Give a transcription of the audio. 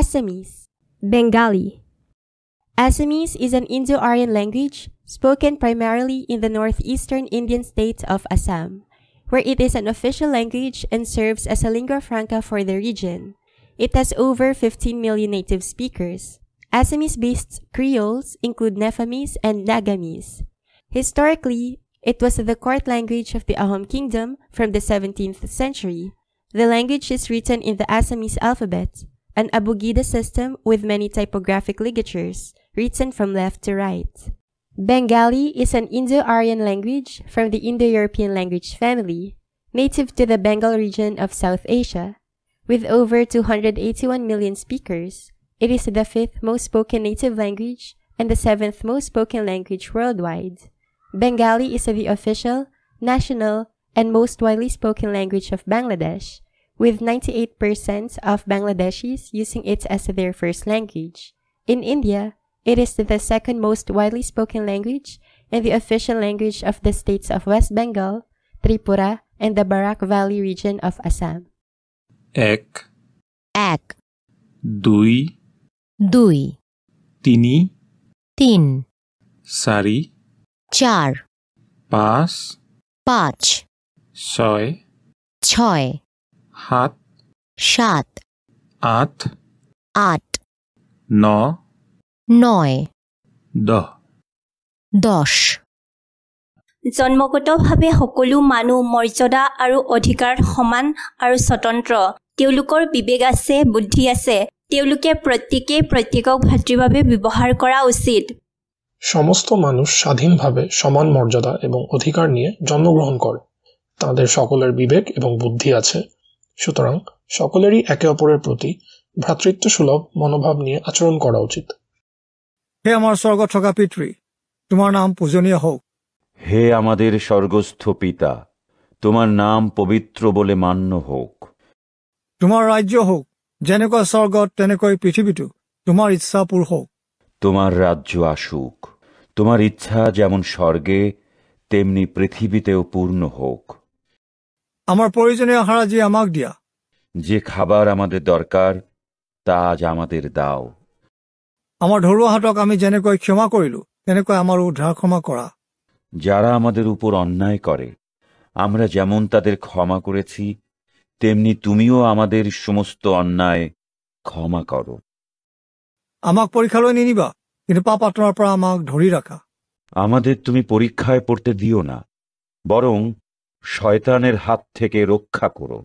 Assamese. Bengali. Assamese is an Indo-Aryan language spoken primarily in the northeastern Indian state of Assam, where it is an official language and serves as a lingua franca for the region. It has over 15 million native speakers. Assamese-based creoles include Nephamese and Nagamese. Historically, it was the court language of the Ahom Kingdom from the 17th century. The language is written in the Assamese alphabet, an abugida system with many typographic ligatures, written from left to right. Bengali is an Indo-Aryan language from the Indo-European language family, native to the Bengal region of South Asia. With over 281 million speakers, it is the fifth most spoken native language and the seventh most spoken language worldwide. Bengali is the official, national, and most widely spoken language of Bangladesh, with 98% of Bangladeshis using it as their first language. In India, it is the second most widely spoken language and the official language of the states of West Bengal, Tripura, and the Barak Valley region of Assam. এক এক দুই দুই তিনি তিন চারি চার পাঁচ পাঁচ ছয় ছয় সাত সাত আঠ আট ন নয় দহ দশ জন্মগতভাৱে সকলো মানুহ মৰ্যাদা আৰু অধিকাৰ সমান আৰু স্বতন্ত্ৰ। তেওঁলোকৰ বিবেক আছে, বুদ্ধি আছে। তেওঁলোকে প্ৰত্যেকেই প্ৰত্যেকক ভাতৃভাৱে ব্যৱহাৰ কৰা উচিত। সমস্ত মানুষ স্বাধীনভাৱে সমান মর্যাদা এবং অধিকার নিয়ে জন্মগ্রহণ করে। তাদের সকলের বিবেক এবং বুদ্ধি আছে। সুতরাং সকলেরই একে অপরের প্রতি ভ্রাতৃত্বসুলভ মনোভাব নিয়ে আচরণ করা উচিত। হে আমার স্বর্গত থকা পিতৃ, তোমার নাম পূজনীয় হোক। হে আমাদের স্বর্গস্থ পিতা, তোমার নাম পবিত্র বলে মান্য হোক। তোমাৰ ৰাজ্য হোক, যেনেকৈ স্বৰ্গত তেনেকৈ পৃথিৱীতো তোমাৰ ইচ্ছা পূৰ হোক। তোমার রাজ্য আসুক, তোমার ইচ্ছা যেমন স্বর্গে তেমনি পৃথিবীতেও পূর্ণ হোক। আমাৰ প্ৰয়োজনীয় আহাৰ আজি আমাক দিয়া। যে খাবার আমাদের দরকার তা আজ আমাদের দাও। আমাৰ ধৰুৱাহাতক আমি যেনেকৈ ক্ষমা কৰিলো তেনেকৈ আমাৰ উদ্ধাৰ ক্ষমা কৰা। যারা আমাদের উপর অন্যায় করে আমরা যেমন তাদের ক্ষমা করেছি তেমনি তুমিও আমাদের সমস্ত অন্যায় ক্ষমা করো। আমাক পৰীক্ষালৈ নিনিবা, কিন্তু পাপ আত্মাৰ পৰা আমাক ধৰি ৰাখা। আমাদের তুমি পরীক্ষায় পড়তে দিও না, বরং শয়তানের হাত থেকে রক্ষা করো।